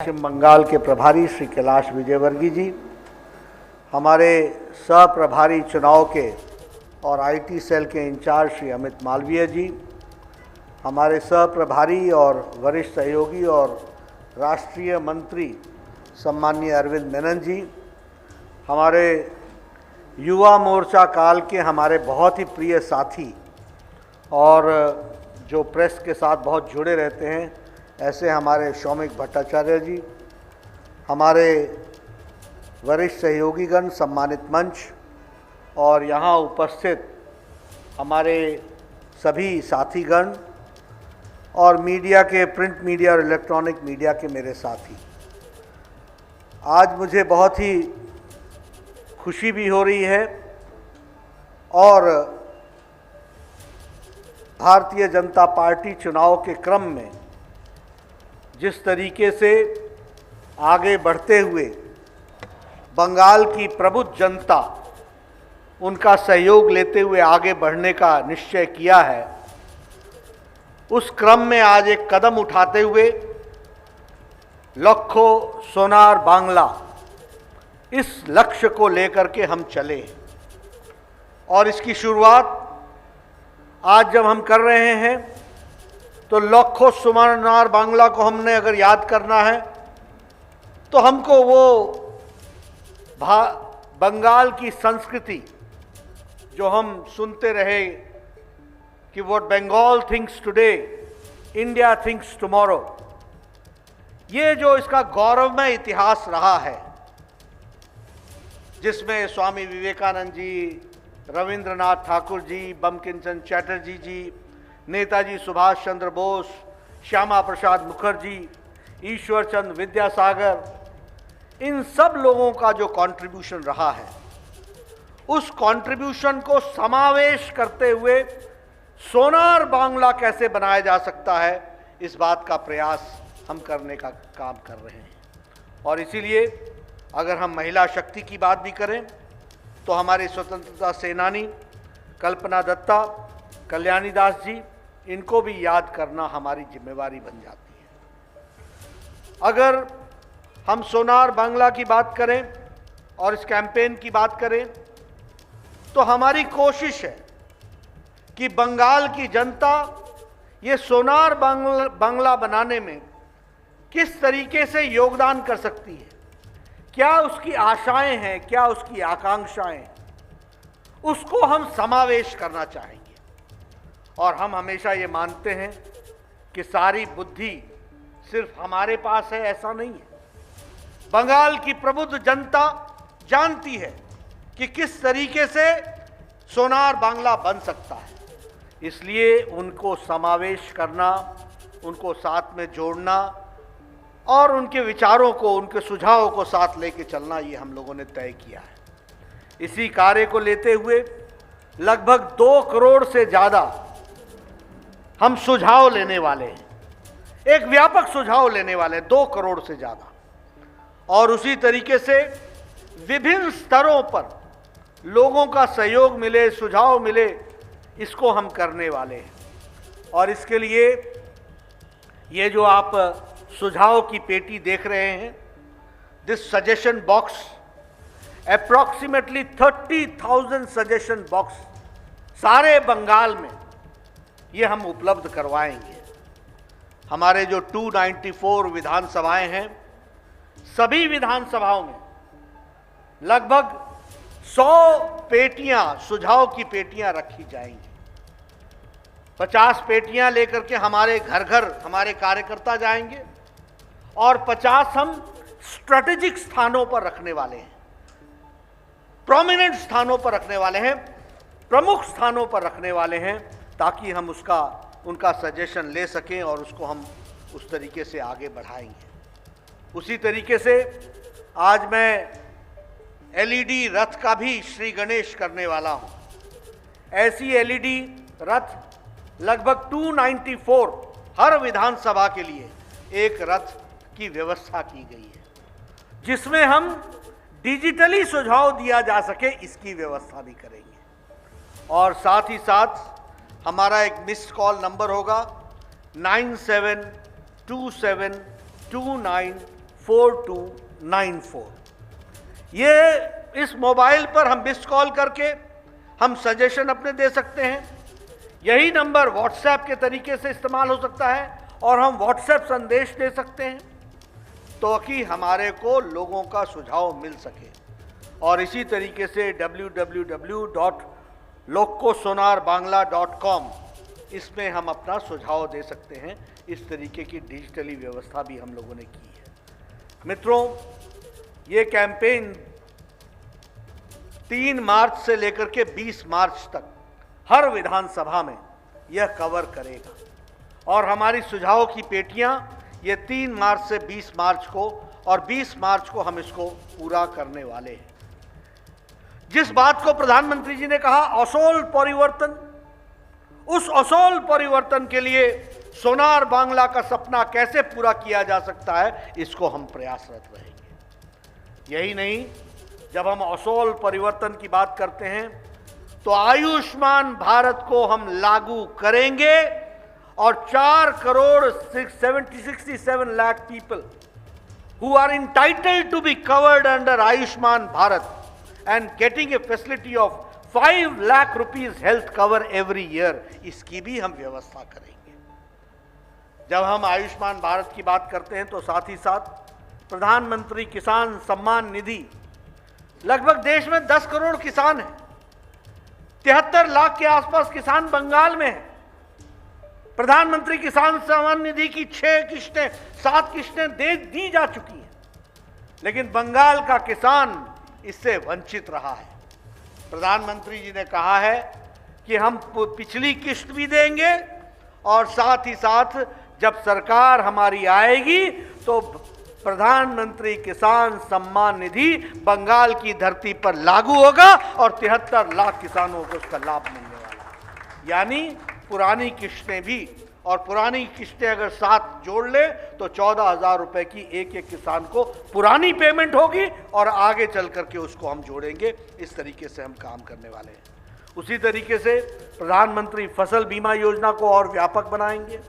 पश्चिम बंगाल के प्रभारी श्री कैलाश विजयवर्गीय जी, हमारे सह प्रभारी चुनाव के और आईटी सेल के इंचार्ज श्री अमित मालवीय जी, हमारे सह प्रभारी और वरिष्ठ सहयोगी और राष्ट्रीय मंत्री सम्माननीय अरविंद मेनन जी, हमारे युवा मोर्चा काल के हमारे बहुत ही प्रिय साथी और जो प्रेस के साथ बहुत जुड़े रहते हैं ऐसे हमारे शौमिक भट्टाचार्य जी, हमारे वरिष्ठ सहयोगीगण, सम्मानित मंच और यहाँ उपस्थित हमारे सभी साथीगण और मीडिया के, प्रिंट मीडिया और इलेक्ट्रॉनिक मीडिया के मेरे साथी, आज मुझे बहुत ही खुशी भी हो रही है और भारतीय जनता पार्टी चुनाव के क्रम में जिस तरीके से आगे बढ़ते हुए बंगाल की प्रबुद्ध जनता उनका सहयोग लेते हुए आगे बढ़ने का निश्चय किया है, उस क्रम में आज एक कदम उठाते हुए लखो सोनार बांग्ला इस लक्ष्य को लेकर के हम चले और इसकी शुरुआत आज जब हम कर रहे हैं तो लखो सोनार बांग्ला को हमने अगर याद करना है तो हमको वो बंगाल की संस्कृति जो हम सुनते रहे कि what Bengal thinks today India thinks tomorrow, ये जो इसका गौरवमय इतिहास रहा है जिसमें स्वामी विवेकानंद जी, रविंद्रनाथ ठाकुर जी, बंकिमचंद्र चटर्जी जी, नेताजी सुभाष चंद्र बोस, श्यामा प्रसाद मुखर्जी, ईश्वर चंद्र विद्यासागर, इन सब लोगों का जो कंट्रीब्यूशन रहा है, उस कंट्रीब्यूशन को समावेश करते हुए सोनार बांग्ला कैसे बनाया जा सकता है, इस बात का प्रयास हम करने का काम कर रहे हैं। और इसीलिए अगर हम महिला शक्ति की बात भी करें तो हमारे स्वतंत्रता सेनानी कल्पना दत्ता, कल्याणी दास जी, इनको भी याद करना हमारी जिम्मेवारी बन जाती है। अगर हम सोनार बांग्ला की बात करें और इस कैंपेन की बात करें तो हमारी कोशिश है कि बंगाल की जनता ये सोनार बांग्ला बनाने में किस तरीके से योगदान कर सकती है, क्या उसकी आशाएं हैं, क्या उसकी आकांक्षाएं, उसको हम समावेश करना चाहेंगे। और हम हमेशा ये मानते हैं कि सारी बुद्धि सिर्फ हमारे पास है, ऐसा नहीं है। बंगाल की प्रबुद्ध जनता जानती है कि किस तरीके से सोनार बांग्ला बन सकता है, इसलिए उनको समावेश करना, उनको साथ में जोड़ना और उनके विचारों को, उनके सुझावों को साथ लेके चलना, ये हम लोगों ने तय किया है। इसी कार्य को लेते हुए लगभग 2 करोड़ से ज़्यादा हम सुझाव लेने वाले हैं, एक व्यापक सुझाव लेने वाले हैं, 2 करोड़ से ज़्यादा। और उसी तरीके से विभिन्न स्तरों पर लोगों का सहयोग मिले, सुझाव मिले, इसको हम करने वाले हैं। और इसके लिए ये जो आप सुझाव की पेटी देख रहे हैं, this suggestion box, approximately 30,000 suggestion box सारे बंगाल में ये हम उपलब्ध करवाएंगे। हमारे जो 294 विधानसभाएं हैं, सभी विधानसभाओं में लगभग 100 पेटियां, सुझाव की पेटियां रखी जाएंगी। 50 पेटियां लेकर के हमारे घर घर हमारे कार्यकर्ता जाएंगे और 50 हम स्ट्रेटेजिक स्थानों पर रखने वाले हैं, प्रोमिनेंट स्थानों पर रखने वाले हैं, प्रमुख स्थानों पर रखने वाले हैं, ताकि हम उनका सजेशन ले सकें और उसको हम उस तरीके से आगे बढ़ाएंगे। उसी तरीके से आज मैं एलईडी रथ का भी श्री गणेश करने वाला हूं। ऐसी एलईडी रथ लगभग 294 हर विधानसभा के लिए एक रथ की व्यवस्था की गई है, जिसमें हम डिजिटली सुझाव दिया जा सके, इसकी व्यवस्था भी करेंगे। और साथ ही साथ हमारा एक मिस्ड कॉल नंबर होगा 972729 4294। ये इस मोबाइल पर हम मिस कॉल करके हम सजेशन अपने दे सकते हैं। यही नंबर व्हाट्सएप के तरीके से इस्तेमाल हो सकता है और हम व्हाट्सएप संदेश दे सकते हैं तो कि हमारे को लोगों का सुझाव मिल सके। और इसी तरीके से www.lokosonarbangla.com इसमें हम अपना सुझाव दे सकते हैं। इस तरीके की डिजिटली व्यवस्था भी हम लोगों ने की है। मित्रों, ये कैंपेन 3 मार्च से लेकर के 20 मार्च तक हर विधानसभा में यह कवर करेगा और हमारी सुझाव की पेटियां ये 3 मार्च से 20 मार्च को और 20 मार्च को हम इसको पूरा करने वाले हैं। जिस बात को प्रधानमंत्री जी ने कहा असोल परिवर्तन, उस असोल परिवर्तन के लिए सोनार बांग्ला का सपना कैसे पूरा किया जा सकता है, इसको हम प्रयासरत रहेंगे। यही नहीं, जब हम असोल परिवर्तन की बात करते हैं तो आयुष्मान भारत को हम लागू करेंगे और 4,67 lakh people who are entitled to be covered under Ayushman Bharat and getting a facility of 5 lakh rupees health cover every year, इसकी भी हम व्यवस्था करेंगे। जब हम आयुष्मान भारत की बात करते हैं तो साथ ही साथ प्रधानमंत्री किसान सम्मान निधि, लगभग देश में 10 करोड़ किसान हैं, 73 लाख के आसपास किसान बंगाल में हैं। प्रधानमंत्री किसान सम्मान निधि की 6 किश्तें 7 किश्तें दी जा चुकी हैं, लेकिन बंगाल का किसान इससे वंचित रहा है। प्रधानमंत्री जी ने कहा है कि हम पिछली किश्त भी देंगे और साथ ही साथ जब सरकार हमारी आएगी तो प्रधानमंत्री किसान सम्मान निधि बंगाल की धरती पर लागू होगा और 73 लाख किसानों को उसका लाभ मिलने वाला है। यानी पुरानी किश्तें भी, और पुरानी किश्तें अगर 7 जोड़ ले तो 14,000 रुपए की एक किसान को पुरानी पेमेंट होगी और आगे चल करके उसको हम जोड़ेंगे। इस तरीके से हम काम करने वाले हैं। उसी तरीके से प्रधानमंत्री फसल बीमा योजना को और व्यापक बनाएंगे।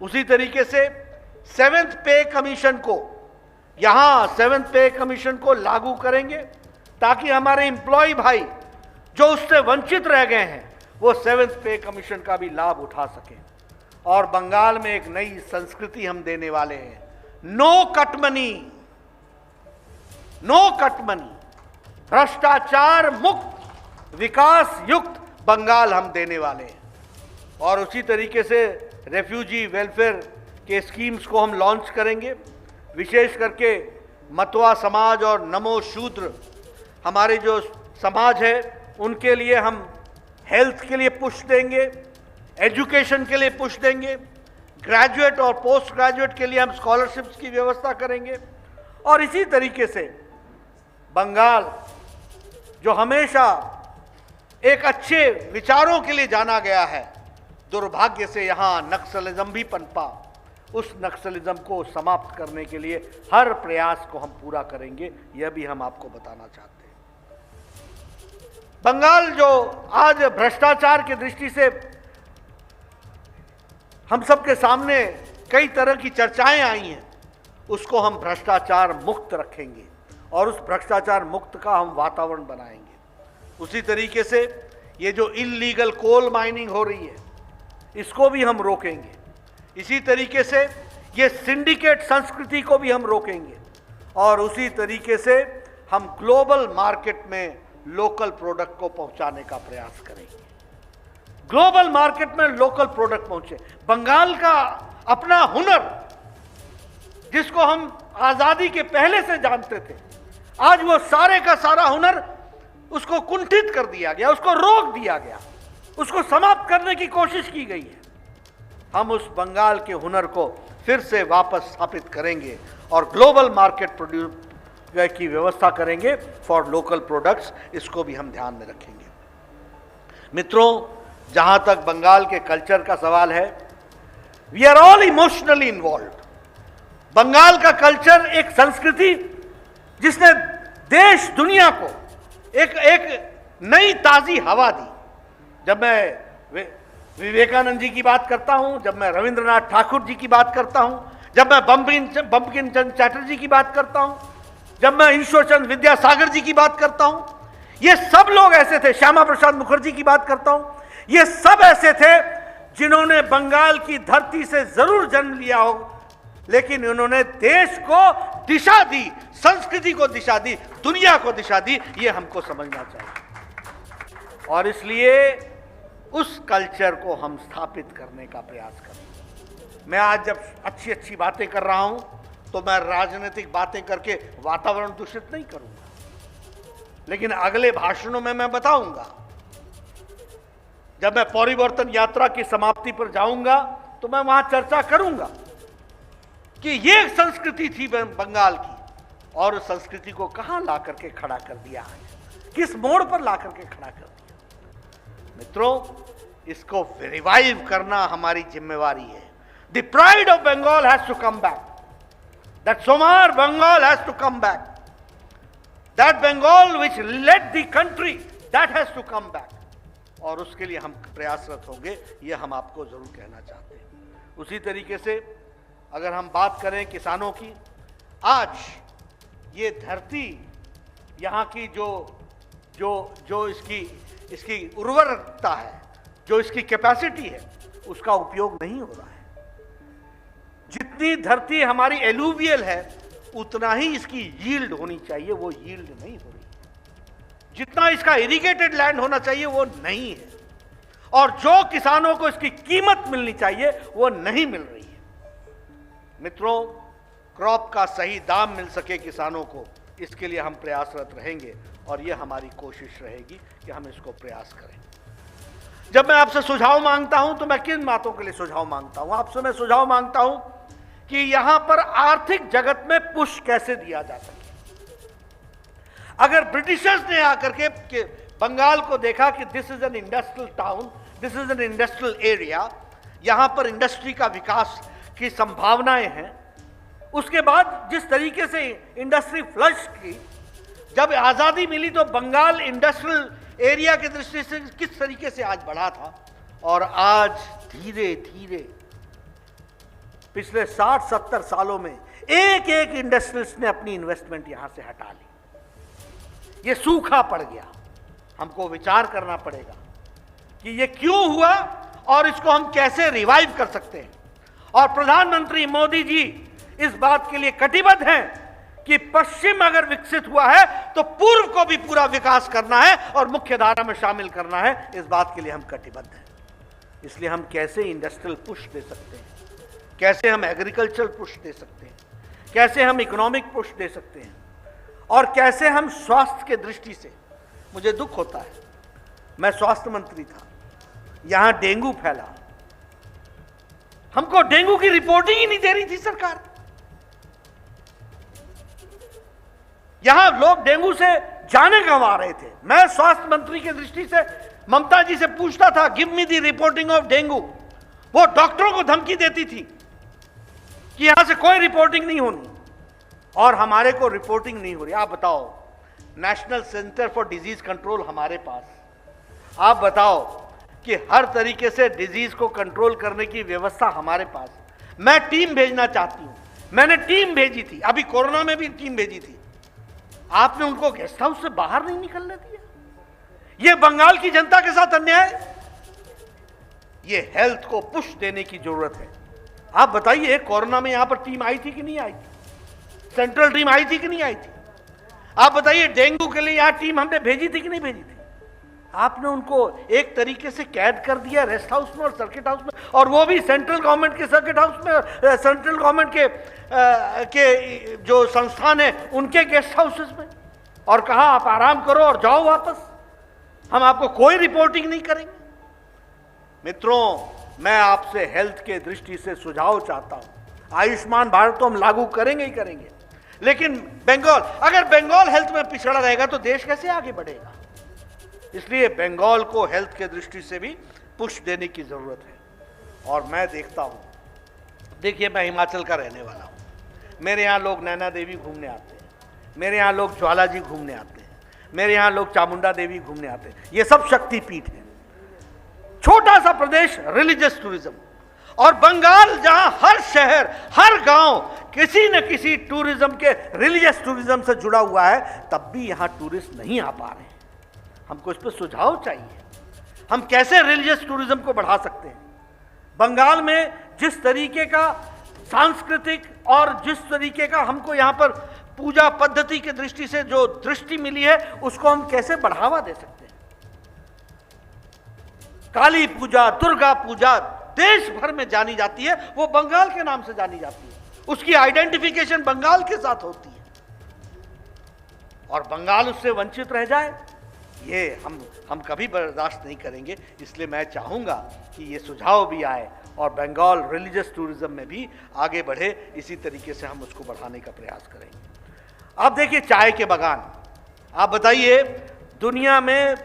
उसी तरीके से 7th पे कमीशन को, यहां 7th पे कमीशन को लागू करेंगे ताकि हमारे एम्प्लॉय भाई जो उससे वंचित रह गए हैं वो 7th पे कमीशन का भी लाभ उठा सकें। और बंगाल में एक नई संस्कृति हम देने वाले हैं, no cut money, no cut money, भ्रष्टाचार मुक्त विकास युक्त बंगाल हम देने वाले हैं। और उसी तरीके से रेफ्यूजी वेलफेयर के स्कीम्स को हम लॉन्च करेंगे। विशेष करके मतवा समाज और नमो शूद्र हमारे जो समाज है उनके लिए हम हेल्थ के लिए पुश देंगे, एजुकेशन के लिए पुश देंगे, ग्रेजुएट और पोस्ट ग्रेजुएट के लिए हम स्कॉलरशिप्स की व्यवस्था करेंगे। और इसी तरीके से बंगाल जो हमेशा एक अच्छे विचारों के लिए जाना गया है, दुर्भाग्य से यहाँ नक्सलिज्म भी पनपा। उस नक्सलिज्म को समाप्त करने के लिए हर प्रयास को हम पूरा करेंगे, यह भी हम आपको बताना चाहते हैं। बंगाल जो आज भ्रष्टाचार की दृष्टि से हम सबके सामने कई तरह की चर्चाएं आई हैं, उसको हम भ्रष्टाचार मुक्त रखेंगे और उस भ्रष्टाचार मुक्त का हम वातावरण बनाएंगे। उसी तरीके से ये जो इल्लीगल कोल माइनिंग हो रही है इसको भी हम रोकेंगे। इसी तरीके से ये सिंडिकेट संस्कृति को भी हम रोकेंगे और उसी तरीके से हम ग्लोबल मार्केट में लोकल प्रोडक्ट को पहुंचाने का प्रयास करेंगे। ग्लोबल मार्केट में लोकल प्रोडक्ट पहुंचे। बंगाल का अपना हुनर जिसको हम आजादी के पहले से जानते थे, आज वो सारे का सारा हुनर उसको कुंठित कर दिया गया, उसको रोक दिया गया, उसको समाप्त करने की कोशिश की गई है। हम उस बंगाल के हुनर को फिर से वापस स्थापित करेंगे और ग्लोबल मार्केट की व्यवस्था करेंगे फॉर लोकल प्रोडक्ट्स, इसको भी हम ध्यान में रखेंगे। मित्रों, जहां तक बंगाल के कल्चर का सवाल है, we are all emotionally involve. Bengal का कल्चर एक संस्कृति जिसने देश दुनिया को एक नई ताजी हवा दी। जब मैं विवेकानंद जी की बात करता हूं, जब मैं रविंद्रनाथ ठाकुर जी की बात करता हूं, जब मैं बंकिम चंद्र चटर्जी की बात करता हूं, जब मैं ईश्वर चंद्र विद्यासागर जी की बात करता हूं, ये सब लोग ऐसे थे, श्यामा प्रसाद मुखर्जी की बात करता हूं, ये सब ऐसे थे जिन्होंने बंगाल की धरती से जरूर जन्म लिया हो, लेकिन उन्होंने देश को दिशा दी, संस्कृति को दिशा दी, दुनिया को दिशा दी। ये हमको समझना चाहिए और इसलिए उस कल्चर को हम स्थापित करने का प्रयास करें। मैं आज जब अच्छी अच्छी बातें कर रहा हूं तो मैं राजनीतिक बातें करके वातावरण दूषित नहीं करूंगा, लेकिन अगले भाषणों में मैं बताऊंगा, जब मैं परिवर्तन यात्रा की समाप्ति पर जाऊंगा तो मैं वहां चर्चा करूंगा कि ये संस्कृति थी बंगाल की और उस संस्कृति को कहां ला करके खड़ा कर दिया है, किस मोड़ पर ला करके खड़ा कर दिया। मित्रों, इसको रिवाइव करना हमारी जिम्मेवारी है। The pride of Bengal has to come back, that सोमार Bengal has to come back, that Bengal which led the country, that has to come back. और उसके लिए हम प्रयासरत होंगे, यह हम आपको जरूर कहना चाहते हैं। उसी तरीके से अगर हम बात करें किसानों की, आज ये धरती, यहाँ की जो इसकी उर्वरकता है, जो इसकी कैपेसिटी है, उसका उपयोग नहीं हो रहा है। जितनी धरती हमारी एलुवियल है उतना ही इसकी यील्ड होनी चाहिए, वो यील्ड नहीं हो रही। जितना इसका इरिगेटेड लैंड होना चाहिए वो नहीं है, और जो किसानों को इसकी कीमत मिलनी चाहिए वो नहीं मिल रही है। मित्रों, क्रॉप का सही दाम मिल सके किसानों को, इसके लिए हम प्रयासरत रहेंगे और यह हमारी कोशिश रहेगी कि हम इसको प्रयास करें। जब मैं आपसे सुझाव मांगता हूं तो मैं किन बातों के लिए सुझाव मांगता हूं? आपसे मैं सुझाव मांगता हूं कि यहां पर आर्थिक जगत में पुश कैसे दिया जा सके। अगर ब्रिटिशर्स ने आकर के बंगाल को देखा कि this is an industrial town, this is an industrial area, यहां पर इंडस्ट्री का विकास की संभावनाएं हैं, उसके बाद जिस तरीके से इंडस्ट्री फ्लश की, जब आजादी मिली तो बंगाल इंडस्ट्रियल एरिया की दृष्टि से किस तरीके से आज बढ़ा था, और आज धीरे धीरे पिछले 60-70 सालों में एक एक इंडस्ट्रियलिस्ट ने अपनी इन्वेस्टमेंट यहां से हटा ली। ये सूखा पड़ गया। हमको विचार करना पड़ेगा कि ये क्यों हुआ और इसको हम कैसे रिवाइव कर सकते हैं। और प्रधानमंत्री मोदी जी इस बात के लिए कटिबद्ध हैं कि पश्चिम अगर विकसित हुआ है तो पूर्व को भी पूरा विकास करना है और मुख्य धारा में शामिल करना है। इस बात के लिए हम कटिबद्ध हैं। इसलिए हम कैसे इंडस्ट्रियल पुश दे सकते हैं, कैसे हम एग्रीकल्चर पुश दे सकते हैं, कैसे हम इकोनॉमिक पुश दे सकते हैं, और कैसे हम स्वास्थ्य के दृष्टि से, मुझे दुख होता है, मैं स्वास्थ्य मंत्री था, यहां डेंगू फैला, हमको डेंगू की रिपोर्टिंग ही नहीं दे रही थी सरकार। यहां लोग डेंगू से जाने गंवा रहे थे। मैं स्वास्थ्य मंत्री की दृष्टि से ममता जी से पूछता था, give me the reporting of dengue. वो डॉक्टरों को धमकी देती थी कि यहां से कोई रिपोर्टिंग नहीं होनी, और हमारे को रिपोर्टिंग नहीं हो रही। आप बताओ, national centre for disease control हमारे पास, आप बताओ कि हर तरीके से डिजीज को कंट्रोल करने की व्यवस्था हमारे पास। मैं टीम भेजना चाहती हूं, मैंने टीम भेजी थी, अभी कोरोना में भी टीम भेजी थी, आपने उनको गेस्ट हाउस से बाहर नहीं निकलने दिया। यह बंगाल की जनता के साथ अन्याय। ये हेल्थ को पुश देने की जरूरत है। आप बताइए, कोरोना में यहां पर टीम आई थी कि नहीं आई थी? सेंट्रल टीम आई थी कि नहीं आई थी? आप बताइए, डेंगू के लिए यहां टीम हमने भेजी थी कि नहीं भेजी थी? आपने उनको एक तरीके से कैद कर दिया रेस्ट हाउस में और सर्किट हाउस में, और वो भी सेंट्रल गवर्नमेंट के सर्किट हाउस में, सेंट्रल गवर्नमेंट के जो संस्थान है उनके गेस्ट हाउसेस में, और कहा आप आराम करो और जाओ वापस, हम आपको कोई रिपोर्टिंग नहीं करेंगे। मित्रों, मैं आपसे हेल्थ के दृष्टि से सुझाव चाहता हूं। आयुष्मान भारत तो हम लागू करेंगे ही करेंगे, लेकिन बंगाल, अगर बंगाल हेल्थ में पिछड़ा रहेगा तो देश कैसे आगे बढ़ेगा? इसलिए बंगाल को हेल्थ के दृष्टि से भी पुश देने की जरूरत है। और मैं देखता हूं, देखिए, मैं हिमाचल का रहने वाला हूं, मेरे यहां लोग नैना देवी घूमने आते हैं, मेरे यहां लोग ज्वाला जी घूमने आते हैं, मेरे यहां लोग चामुंडा देवी घूमने आते हैं। ये सब शक्तिपीठ है। छोटा सा प्रदेश, रिलीजियस टूरिज्म, और बंगाल जहां हर शहर हर गांव किसी न किसी टूरिज्म के रिलीजियस टूरिज्म से जुड़ा हुआ है, तब भी यहां टूरिस्ट नहीं आ पा रहे हैं। हमको इस पर सुझाव चाहिए, हम कैसे रिलीजियस टूरिज्म को बढ़ा सकते हैं। बंगाल में जिस तरीके का सांस्कृतिक और जिस तरीके का हमको यहां पर पूजा पद्धति की दृष्टि से जो दृष्टि मिली है, उसको हम कैसे बढ़ावा दे सकते हैं। काली पूजा, दुर्गा पूजा देश भर में जानी जाती है, वो बंगाल के नाम से जानी जाती है, उसकी आइडेंटिफिकेशन बंगाल के साथ होती है, और बंगाल उससे वंचित रह जाए, ये हम कभी बर्दाश्त नहीं करेंगे। इसलिए मैं चाहूंगा कि ये सुझाव भी आए और बंगाल रिलीजियस टूरिज्म में भी आगे बढ़े। इसी तरीके से हम उसको बढ़ाने का प्रयास करेंगे। अब देखिए चाय के बागान, आप बताइए दुनिया में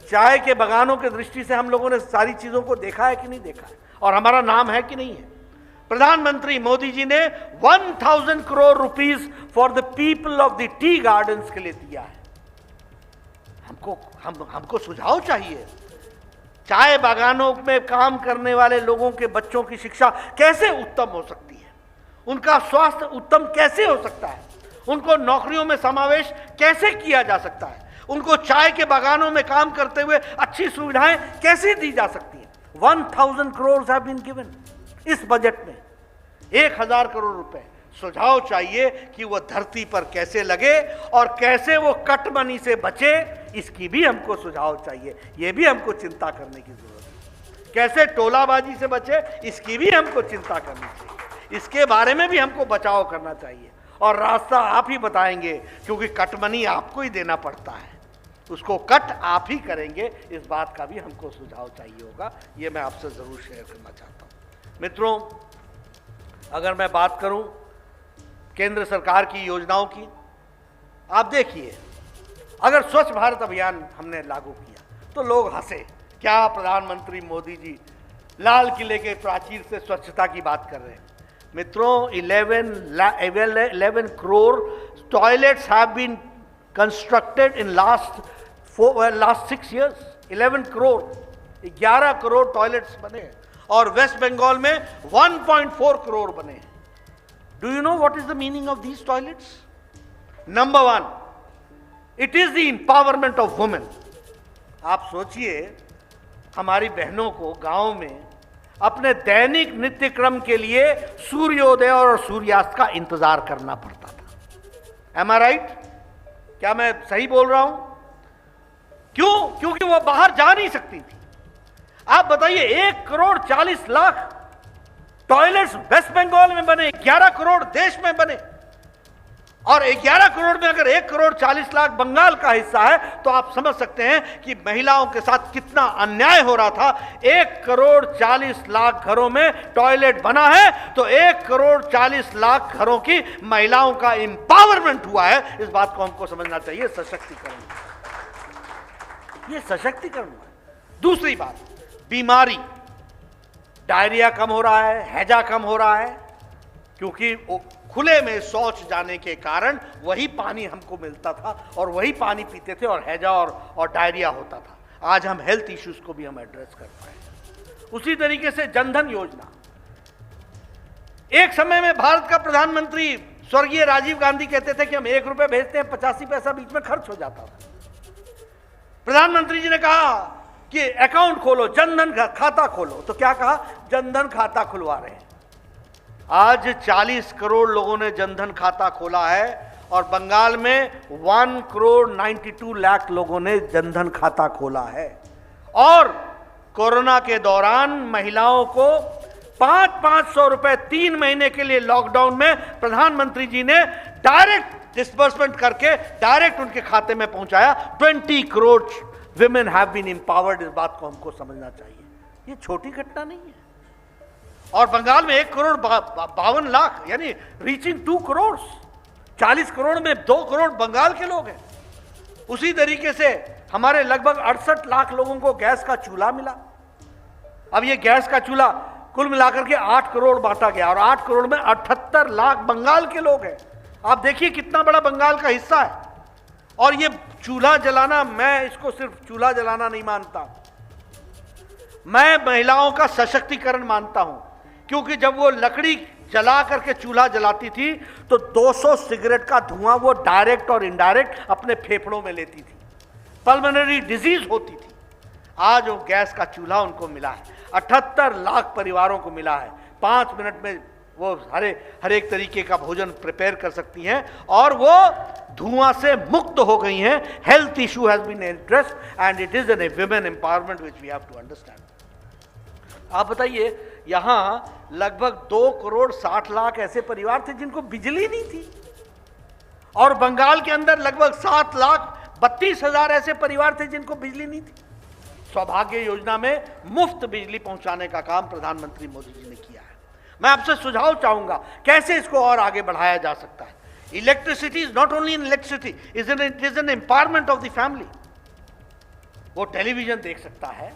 चाय के बागानों की दृष्टि से हम लोगों ने सारी चीजों को देखा है कि नहीं देखा है, और हमारा नाम है कि नहीं है। प्रधानमंत्री मोदी जी ने 1000 crore rupees for the people of the tea gardens के लिए दिया है। हमको सुझाव चाहिए, चाय बागानों में काम करने वाले लोगों के बच्चों की शिक्षा कैसे उत्तम हो सकती है, उनका स्वास्थ्य उत्तम कैसे हो सकता है, उनको नौकरियों में समावेश कैसे किया जा सकता है, उनको चाय के बागानों में काम करते हुए अच्छी सुविधाएं कैसे दी जा सकती हैं। 1000 करोड़ हैव बीन गिवन इस बजट में, 1000 करोड़ रुपए। सुझाव चाहिए कि वो धरती पर कैसे लगे और कैसे वो कट मनी से बचे, इसकी भी हमको सुझाव चाहिए। ये भी हमको चिंता करने की जरूरत है। कैसे टोलाबाजी से बचे, इसकी भी हमको चिंता करनी चाहिए। इसके बारे में भी हमको बचाव करना चाहिए, और रास्ता आप ही बताएंगे, क्योंकि कट मनी आपको ही देना पड़ता है, उसको कट आप ही करेंगे। इस बात का भी हमको सुझाव चाहिए होगा। ये मैं आपसे जरूर शेयर करना चाहता हूं। मित्रों, अगर मैं बात करूं केंद्र सरकार की योजनाओं की, आप देखिए अगर स्वच्छ भारत अभियान हमने लागू किया तो लोग हंसे, क्या प्रधानमंत्री मोदी जी लाल किले के प्राचीर से स्वच्छता की बात कर रहे हैं। मित्रों, 11 crore toilets have been constructed in last 6 years। 11 crore, 11 crore toilets बने हैं, और वेस्ट बंगाल में 1.4 करोड़ बने हैं। Do you know what is the meaning of these toilets? Number one, it is the empowerment of women. आप सोचिए, हमारी बहनों को गांव में अपने दैनिक नित्य क्रम के लिए सूर्योदय और सूर्यास्त का इंतजार करना पड़ता था। Am I right? क्या मैं सही बोल रहा हूं? क्यों? क्योंकि वो बाहर जा नहीं सकती थी। आप बताइए, 1 करोड़ 40 लाख टॉयलेट्स वेस्ट बंगाल में बने, 11 करोड़ देश में बने, और 11 करोड़ में अगर 1 करोड़ 40 लाख बंगाल का हिस्सा है, तो आप समझ सकते हैं कि महिलाओं के साथ कितना अन्याय हो रहा था। 1 करोड़ 40 लाख घरों में टॉयलेट बना है, तो 1 करोड़ 40 लाख घरों की महिलाओं का एम्पावरमेंट हुआ है। इस बात को हमको समझना चाहिए, सशक्तिकरण, ये सशक्तिकरण हुआ है। दूसरी बात, बीमारी, डायरिया कम हो रहा है, हैजा कम हो रहा है, क्योंकि खुले में शौच जाने के कारण वही पानी हमको मिलता था और वही पानी पीते थे, और हैजा और डायरिया होता था। आज हम हेल्थ इश्यूज को भी हम एड्रेस कर पाए। उसी तरीके से जनधन योजना, एक समय में भारत का प्रधानमंत्री स्वर्गीय राजीव गांधी कहते थे कि हम 1 रुपए भेजते हैं, 85 पैसा बीच में खर्च हो जाता था। प्रधानमंत्री जी ने कहा कि अकाउंट खोलो, जनधन खाता खोलो, तो क्या कहा? जनधन खाता खुलवा रहे हैं। आज 40 करोड़ लोगों ने जनधन खाता खोला है, और बंगाल में 1 करोड़ 92 लाख लोगों ने जनधन खाता खोला है। और कोरोना के दौरान महिलाओं को 500 रुपए 3 महीने के लिए लॉकडाउन में प्रधानमंत्री जी ने डायरेक्ट डिस्बर्समेंट करके डायरेक्ट उनके खाते में पहुंचाया। 20 crore women have been empowered. इस बात को हमको समझना चाहिए, ये छोटी घटना नहीं है। और बंगाल में 1 करोड़ 52 लाख, यानी रीचिंग 2 करोड़, 40 करोड़ में 2 करोड़ बंगाल के लोग हैं। उसी तरीके से हमारे लगभग 68 लाख लोगों को गैस का चूल्हा मिला। अब ये गैस का चूल्हा कुल मिलाकर के 8 करोड़ बांटा गया, और 8 करोड़ में 78 लाख बंगाल के लोग हैं। आप देखिए कितना बड़ा बंगाल का हिस्सा है। और ये चूल्हा जलाना, मैं इसको सिर्फ चूल्हा जलाना नहीं मानता, मैं महिलाओं का सशक्तिकरण मानता हूं, क्योंकि जब वो लकड़ी जला करके चूल्हा जलाती थी तो 200 सिगरेट का धुआं वो डायरेक्ट और इनडायरेक्ट अपने फेफड़ों में लेती थी, पल्मोनरी डिजीज होती थी। आज वो गैस का चूल्हा उनको मिला है, 78 लाख परिवारों को मिला है। 5 मिनट में वो हर एक तरीके का भोजन प्रिपेयर कर सकती हैं और वो धुआं से मुक्त हो गई हैं। Health issue has been addressed and it is an women empowerment which we have to understand. आप बताइए, यहां लगभग 2 करोड़ 60 लाख ऐसे परिवार थे जिनको बिजली नहीं थी, और बंगाल के अंदर लगभग 7 लाख 32 हजार ऐसे परिवार थे जिनको बिजली नहीं थी। सौभाग्य योजना में मुफ्त बिजली पहुंचाने का काम प्रधानमंत्री मोदी जी ने किया है। मैं आपसे सुझाव चाहूंगा कैसे इसको और आगे बढ़ाया जा सकता है। Electricity is not only in electricity, it is N empowerment of the family. वो टेलीविजन देख सकता है,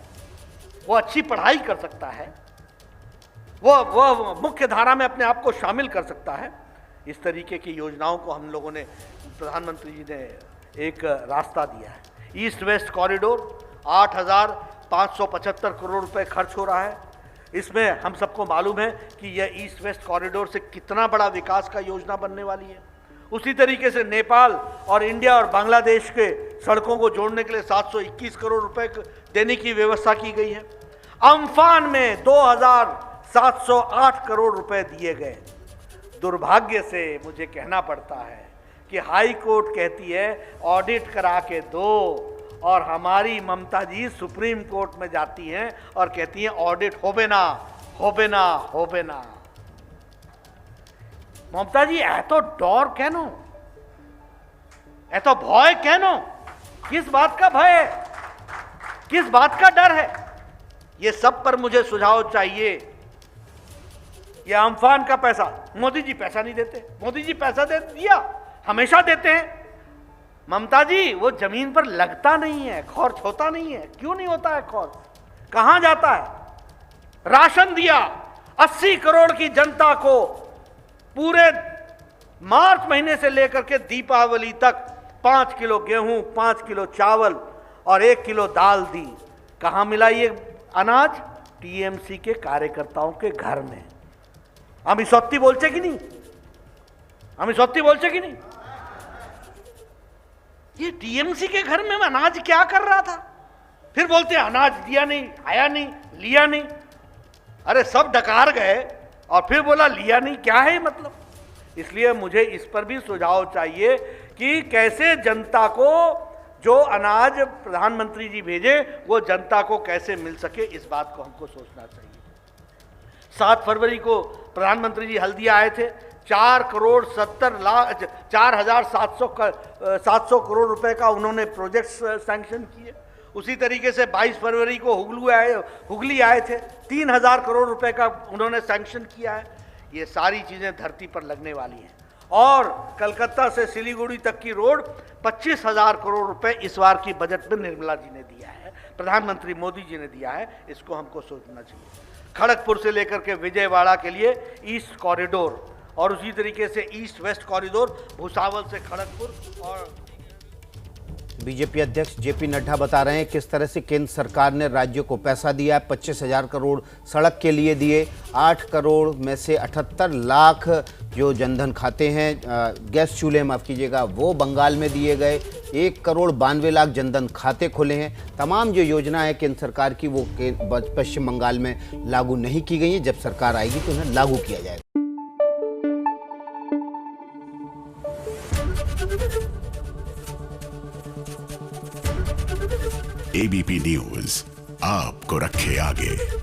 वो अच्छी पढ़ाई कर सकता है, वो मुख्य धारा में अपने आप को शामिल कर सकता है। इस तरीके की योजनाओं को हम लोगों ने, प्रधानमंत्री जी ने एक रास्ता दिया है। ईस्ट वेस्ट कॉरिडोर 8,575 करोड़ रुपए खर्च हो रहा है। इसमें हम सबको मालूम है कि यह ईस्ट वेस्ट कॉरिडोर से कितना बड़ा विकास का योजना बनने वाली है। उसी तरीके से नेपाल और इंडिया और बांग्लादेश के सड़कों को जोड़ने के लिए 721 करोड़ रुपए देने की व्यवस्था की गई है। अम्फान में 2,708 करोड़ रुपए दिए गए। दुर्भाग्य से मुझे कहना पड़ता है कि हाई कोर्ट कहती है ऑडिट करा के दो, और हमारी ममता जी सुप्रीम कोर्ट में जाती हैं और कहती हैं ऑडिट होबे ना, होबे ना, होबे ना। ममता जी एत डर केन, एत भय केन? किस बात का भय है, किस बात का डर है? ये सब पर मुझे सुझाव चाहिए। ये अम्फान का पैसा, मोदी जी पैसा नहीं देते, मोदी जी पैसा दे दिया, हमेशा देते हैं। ममता जी वो जमीन पर लगता नहीं है, खर्च होता नहीं है। क्यों नहीं होता है खर्च? कहां जाता है? राशन दिया 80 करोड़ की जनता को, पूरे मार्च महीने से लेकर के दीपावली तक 5 किलो गेहूं, 5 किलो चावल और 1 किलो दाल दी। कहां मिला ये अनाज? टीएमसी के कार्यकर्ताओं के घर में। हम सत्ती बोलचे कि नहीं? हम सत्ती बोलचे कि नहीं? ये टीएमसी के घर में अनाज क्या कर रहा था? फिर बोलते अनाज दिया नहीं, आया नहीं, लिया नहीं। अरे सब डकार गए और फिर बोला लिया नहीं, क्या है मतलब? इसलिए मुझे इस पर भी सुझाव चाहिए कि कैसे जनता को जो अनाज प्रधानमंत्री जी भेजे वो जनता को कैसे मिल सके, इस बात को हमको सोचना चाहिए। 7 फरवरी को प्रधानमंत्री जी हल्दिया आए थे, 4,70,700 करोड़ रुपए का उन्होंने प्रोजेक्ट्स सैंक्शन किए। उसी तरीके से 22 फरवरी को हुगली आए थे, 3,000 करोड़ रुपए का उन्होंने सैंक्शन किया है। ये सारी चीजें धरती पर लगने वाली हैं। और कलकत्ता से सिलीगुड़ी तक की रोड 25,000 करोड़ रुपए इस बार की बजट में निर्मला जी ने दिया है, प्रधानमंत्री मोदी जी ने दिया है। इसको हमको सोचना चाहिए। खड़गपुर से लेकर के विजयवाड़ा के लिए ईस्ट कॉरिडोर, और उसी तरीके से ईस्ट वेस्ट कॉरिडोर भुसावल से खड़गपुर। और बीजेपी अध्यक्ष जेपी नड्डा बता रहे हैं किस तरह से केंद्र सरकार ने राज्यों को पैसा दिया है। 25,000 करोड़ सड़क के लिए दिए, 8 करोड़ में से 78 लाख जो जनधन खाते हैं, गैस चूल्हे माफ़ कीजिएगा, वो बंगाल में दिए गए। 1 करोड़ 92 लाख जनधन खाते खुले हैं। तमाम जो योजना है केंद्र सरकार की वो पश्चिम बंगाल में लागू नहीं की गई है। जब सरकार आएगी तो उन्हें लागू किया जाएगा। एबीपी न्यूज आपको रखे आगे।